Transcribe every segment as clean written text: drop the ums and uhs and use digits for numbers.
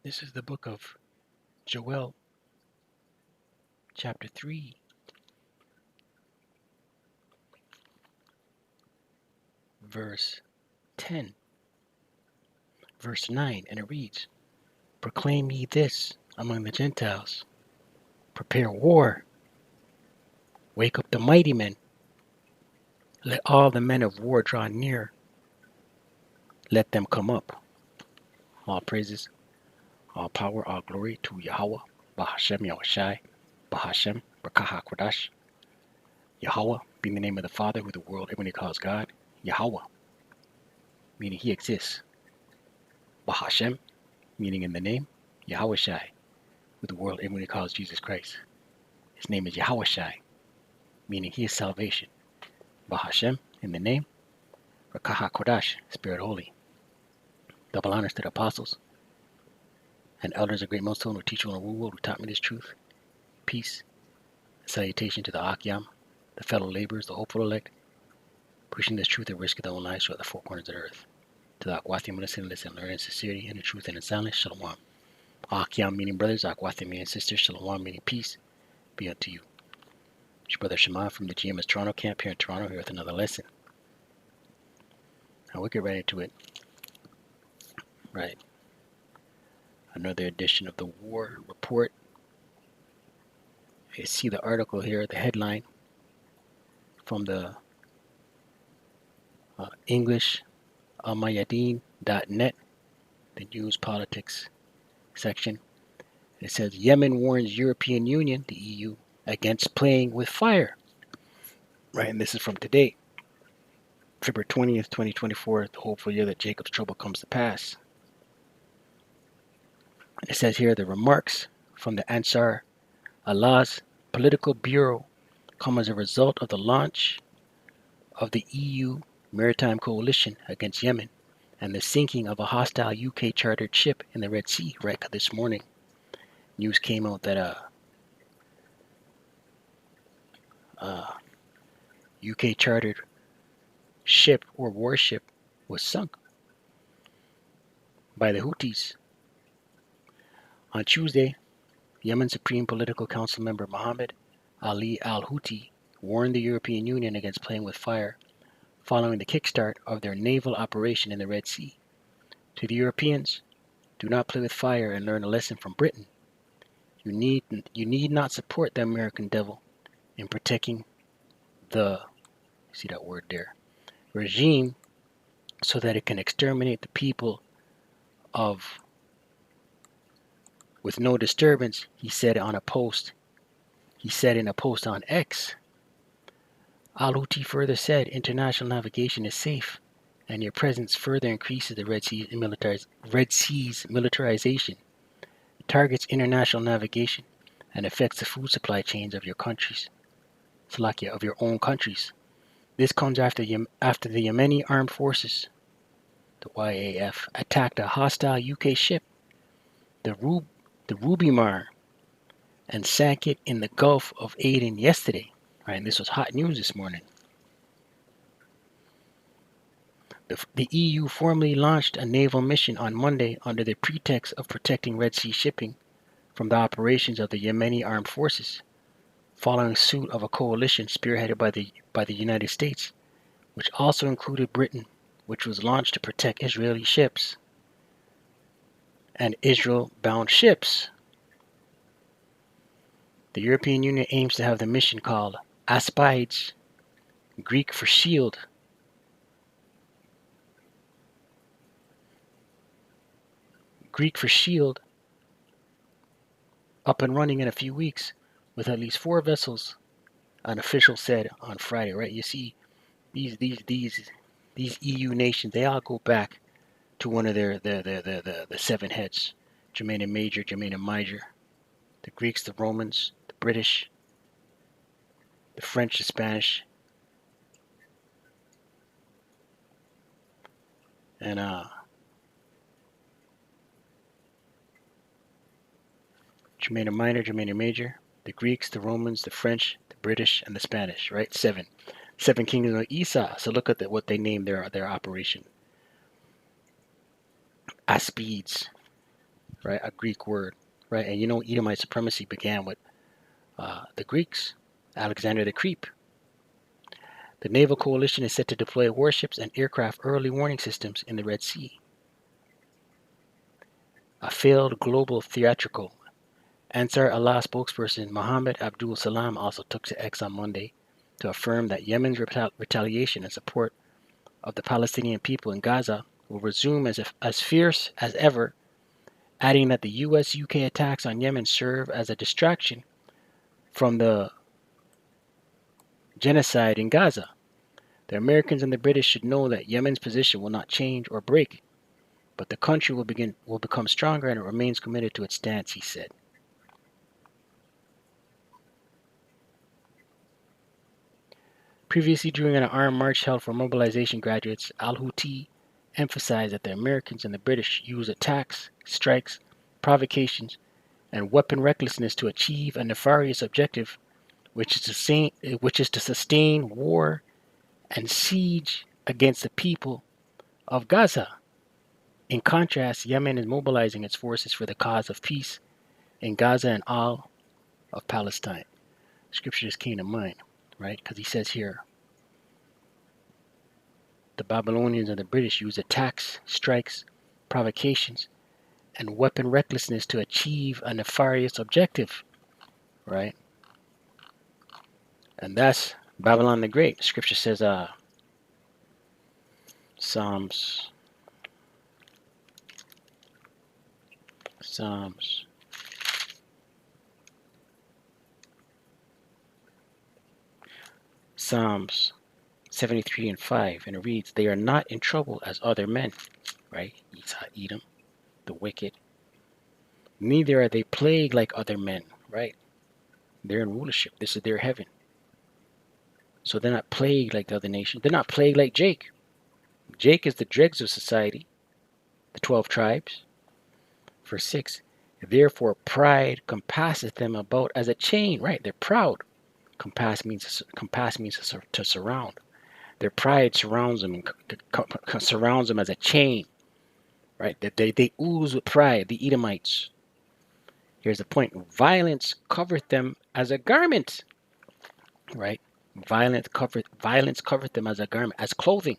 This is the book of Joel, chapter 3, verse 10, verse 9, and it reads, Proclaim ye this among the Gentiles, prepare war, wake up the mighty men, let all the men of war draw near, let them come up. All praises, all power, all glory to Yahweh, Bahashem Yahushai, Bahashem, Brakaha Kodash, Yahweh being the name of the Father who the world everybody calls God, Yahweh, meaning he exists, Bahashem, meaning in the name, Yahushai, who the world everybody calls Jesus Christ. His name is Yahushai, meaning he is salvation. Bahashem, in the name, Rakaha Kodash, Spirit Holy. Double honors to the apostles and elders of great millstone who teach you in the world, who taught me this truth. Peace and salutation to the Akyam, the fellow laborers, the hopeful elect, pushing this truth at risk of their own lives throughout the four corners of the earth. To the Akwathim, listen, learn in sincerity and in truth and in silence. Shalom. Akyam meaning brothers, Akwathim meaning sisters, Shalom meaning peace be unto you. It's your brother Shema from the GMS Toronto camp here in Toronto, here with another lesson. Now we'll get right into it. Right. Another edition of the War Report. You see the article here, the headline from the English almayadeen.net, the news politics section. It says Yemen warns European Union, the EU, against playing with fire. Right, and this is from today, February 20th, 2024, the hopeful year that Jacob's trouble comes to pass. And it says here the remarks from the Ansar Allah's political bureau come as a result of the launch of the EU maritime coalition against Yemen and the sinking of a hostile UK chartered ship in the Red Sea. Right, this morning, news came out that UK chartered ship or warship was sunk by the Houthis. On Tuesday, Yemen Supreme Political Council member Mohammed Ali al-Houthi warned the European Union against playing with fire following the kickstart of their naval operation in the Red Sea. To the Europeans, do not play with fire and learn a lesson from Britain. You need not support the American devil in protecting the, see that word there, regime so that it can exterminate the people of with no disturbance, he said on a post. He said in a post on X. Al-Houthi further said international navigation is safe and your presence further increases the Red Sea's militarization, targets international navigation, and affects the food supply chains of your countries, of your own countries. This comes after the Yemeni armed forces, the YAF, attacked a hostile UK ship, the Rubimar, and sank it in the Gulf of Aden yesterday. Right, and this was hot news this morning. The EU formally launched a naval mission on Monday under the pretext of protecting Red Sea shipping from the operations of the Yemeni armed forces, following suit of a coalition spearheaded by the United States, which also included Britain, which was launched to protect Israeli ships and Israel-bound ships. The European Union aims to have the mission called Aspides, Greek for shield, up and running in a few weeks with at least 4 vessels, an official said on Friday. Right, you see, these EU nations, they all go back to one of the 7 heads: Germania Major, Germania Minor, the Greeks, the Romans, the British, the French, the Spanish, and Germania Minor, Germania Major, the Greeks, the Romans, the French, the British, and the Spanish. Right, 7 kingdoms of Esau. So look at what they named their operation: Aspides. right? A Greek word, right? And you know, Edomite supremacy began with the Greeks, Alexander the Creep. The naval coalition is set to deploy warships and aircraft early warning systems in the Red Sea. A failed global theatrical. Ansar Allah spokesperson Mohammed Abdul Salam also took to X on Monday to affirm that Yemen's retaliation in support of the Palestinian people in Gaza will resume as fierce as ever, adding that the US-UK attacks on Yemen serve as a distraction from the genocide in Gaza. The Americans and the British should know that Yemen's position will not change or break, but the country will become stronger and it remains committed to its stance, he said. Previously, during an armed march held for mobilization graduates, al-Houthi emphasized that the Americans and the British use attacks, strikes, provocations, and weapon recklessness to achieve a nefarious objective, which is to sustain war and siege against the people of Gaza. In contrast, Yemen is mobilizing its forces for the cause of peace in Gaza and all of Palestine. Scripture just came to mind, right? Because he says here, the Babylonians and the British use attacks, strikes, provocations, and weapon recklessness to achieve a nefarious objective, right? And that's Babylon the Great. Scripture says, Psalms 73 and 5, and it reads, they are not in trouble as other men, right? Esau, Edom, the wicked. Neither are they plagued like other men, right? They're in rulership. This is their heaven. So they're not plagued like the other nations. They're not plagued like Jake. Jake is the dregs of society, the 12 tribes. Verse 6, therefore pride compasseth them about as a chain, right? They're proud. Compass means to surround. Their pride surrounds them and surrounds them as a chain, right? That they ooze with pride, the Edomites. Here's the point. Violence covered them as a garment, right? Violence covered them as a garment, as clothing,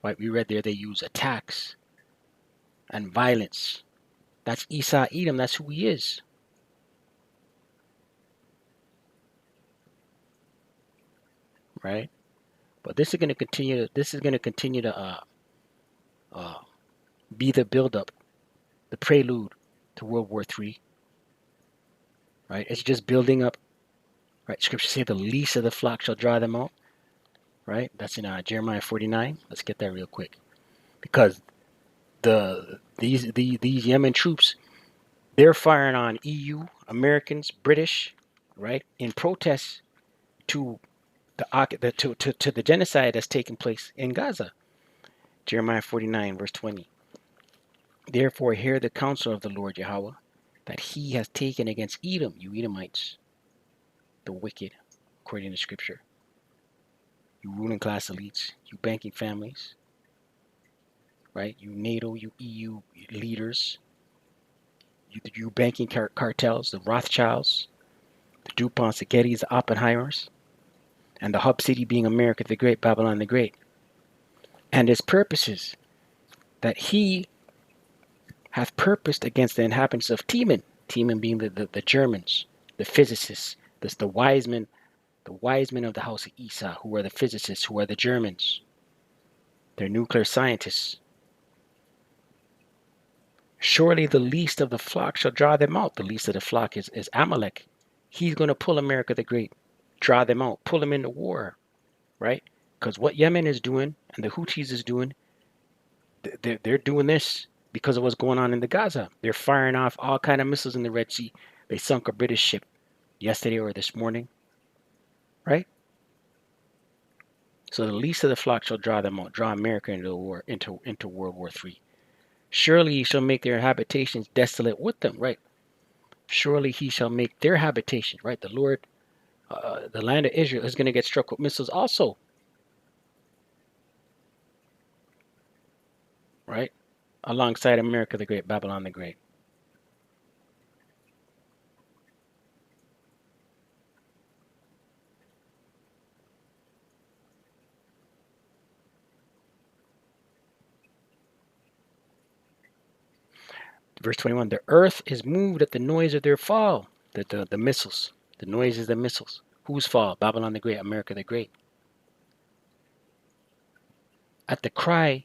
right? We read there they use attacks and violence. That's Esau, Edom. That's who he is. Right? But this is going to continue. This is going to continue to be the buildup, the prelude to World War III. Right? It's just building up. Right? Scripture says the least of the flock shall draw them out. Right? That's in Jeremiah 49. Let's get that real quick, because these Yemen troops, they're firing on EU, Americans, British, right, in protest to the genocide that's taking place in Gaza. Jeremiah 49, verse 20. Therefore hear the counsel of the Lord Yahweh, that he has taken against Edom, you Edomites, the wicked, according to Scripture. You ruling class elites, you banking families, right? You NATO, you EU leaders, you banking cartels, the Rothschilds, the DuPonts, the Gettys, the Oppenheimers, and the hub city being America the Great, Babylon the Great. And his purposes that he hath purposed against the inhabitants of Teman, Teman being the Germans, the physicists, the wise men of the house of Esau, who are the physicists, who are the Germans. They're nuclear scientists. Surely the least of the flock shall draw them out. The least of the flock is Amalek. He's going to pull America the Great, draw them out, pull them into war, right? Because what Yemen is doing and the Houthis is doing, they're doing this because of what's going on in the Gaza. They're firing off all kind of missiles in the Red Sea. They sunk a British ship yesterday or this morning, right? So the least of the flock shall draw them out, draw America into war, into World War III. Surely he shall make their habitations desolate with them, right? Surely he shall make their habitation, right? The Lord, the land of Israel is going to get struck with missiles also, right? Alongside America the Great, Babylon the Great. Verse 21, the earth is moved at the noise of their fall. The missiles. The noise is the missiles. Whose fall? Babylon the Great, America the Great. At the cry,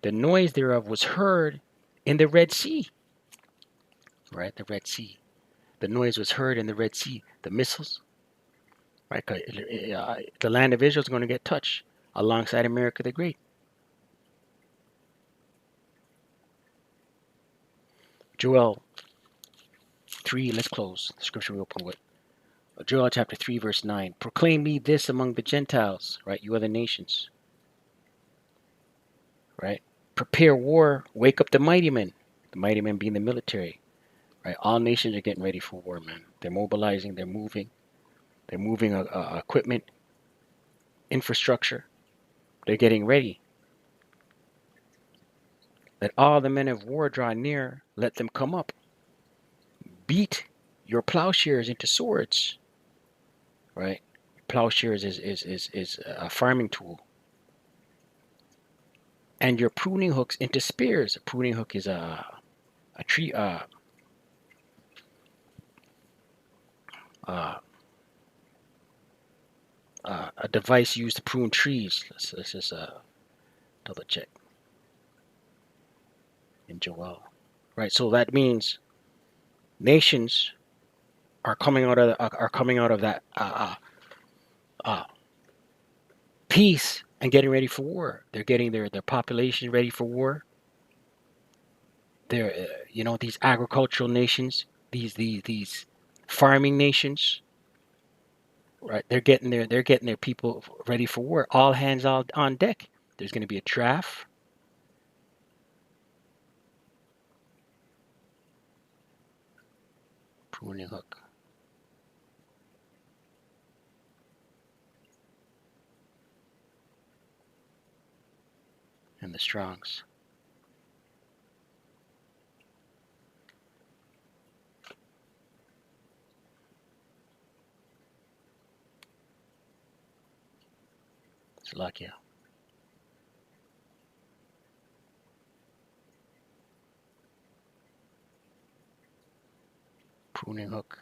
the noise thereof was heard in the Red Sea. Right, the Red Sea. The noise was heard in the Red Sea. The missiles. Right, the land of Israel is going to get touched alongside America the Great. Joel 3, let's close the scripture we open with. Joel chapter 3, verse 9. Proclaim me this among the Gentiles, right? You other nations, right? Prepare war, wake up the mighty men being the military, right? All nations are getting ready for war, man. They're mobilizing, they're moving equipment, infrastructure. They're getting ready. Let all the men of war draw near, let them come up. Beat your plowshares into swords, right? Plowshares is a farming tool. And your pruning hooks into spears. A pruning hook is a tree a device used to prune trees. Let's just double check in Joel. Right, so that means nations are coming out of that peace and getting ready for war. They're getting their population ready for war. They're these agricultural nations, these farming nations, right? They're getting their people ready for war. All hands on deck. There's going to be a draft. Pruning hook. And the Strongs. Slovakia. Pruning hook.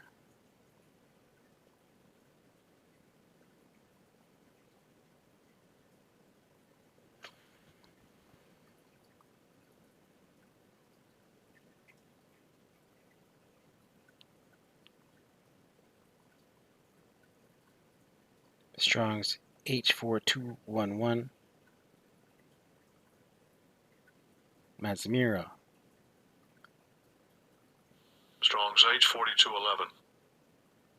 Strong's H4211. Mazmira. Strong's H4211.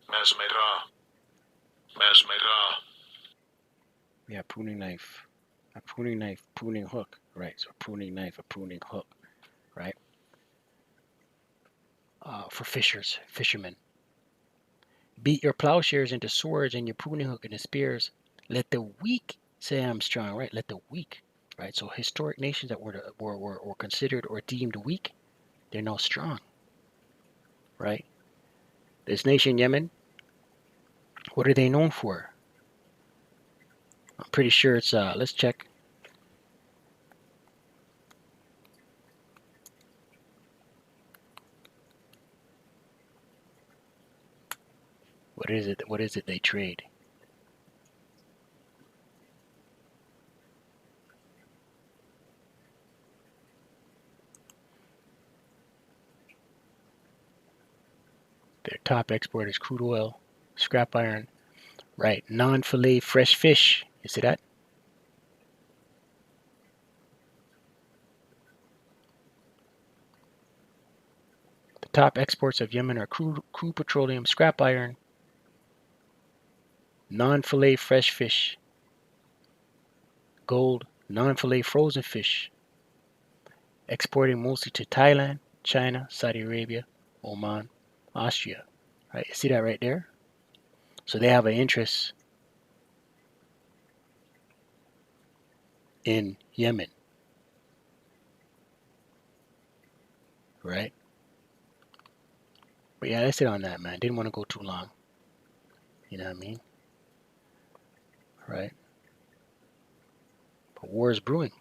Mazmira. Yeah, pruning knife. A pruning knife, pruning hook. Right, so a pruning knife, a pruning hook. Right? For fishermen. Beat your plowshares into swords and your pruning hook into spears. Let the weak say I'm strong, right? Let the weak, right? So historic nations that were considered or deemed weak, they're now strong, right? This nation, Yemen, what are they known for? I'm pretty sure it's, let's check. What is it they trade? Their top export is crude oil, scrap iron, right? Non-fillet fresh fish. You see that? The top exports of Yemen are crude petroleum, scrap iron, non-fillet fresh fish, gold, non-fillet frozen fish, exporting mostly to Thailand, China, Saudi Arabia, Oman, Austria. Right? You see that right there? So they have an interest in Yemen, right? But yeah, that's it on that, man. Didn't want to go too long. You know what I mean? Right? But war is brewing,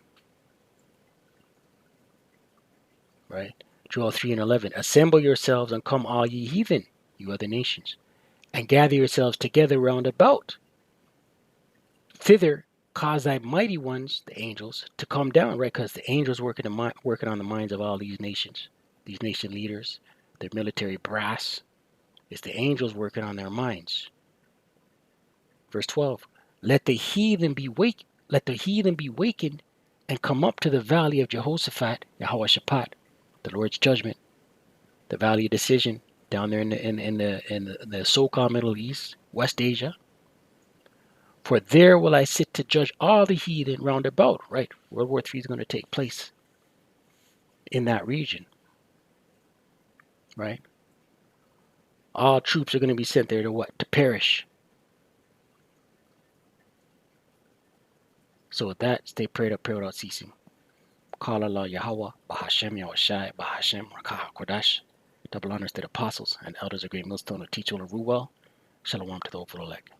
right? Joel 3 and 11. Assemble yourselves and come, all ye heathen, you other nations, and gather yourselves together round about. Thither cause thy mighty ones, the angels, to come down, right? Because the angels working on the minds of all these nations, these nation leaders, their military brass. It's the angels working on their minds. Verse 12. Let the heathen be wakened and come up to the valley of Jehoshaphat, Yehoshaphat, the Lord's judgment, the valley of decision down there in the so-called Middle East, West Asia. For there will I sit to judge all the heathen round about. Right, World War III is going to take place in that region. Right, all troops are going to be sent there to what? To perish. So with that, stay prayed up, pray without ceasing. Call Allah Yahweh, Bahashem Yahushai, Bahashem Rakah Kodash. Double honors to the apostles and elders of Great Millstone of Teach Ola Ruwell. Shalom to the hopeful elect.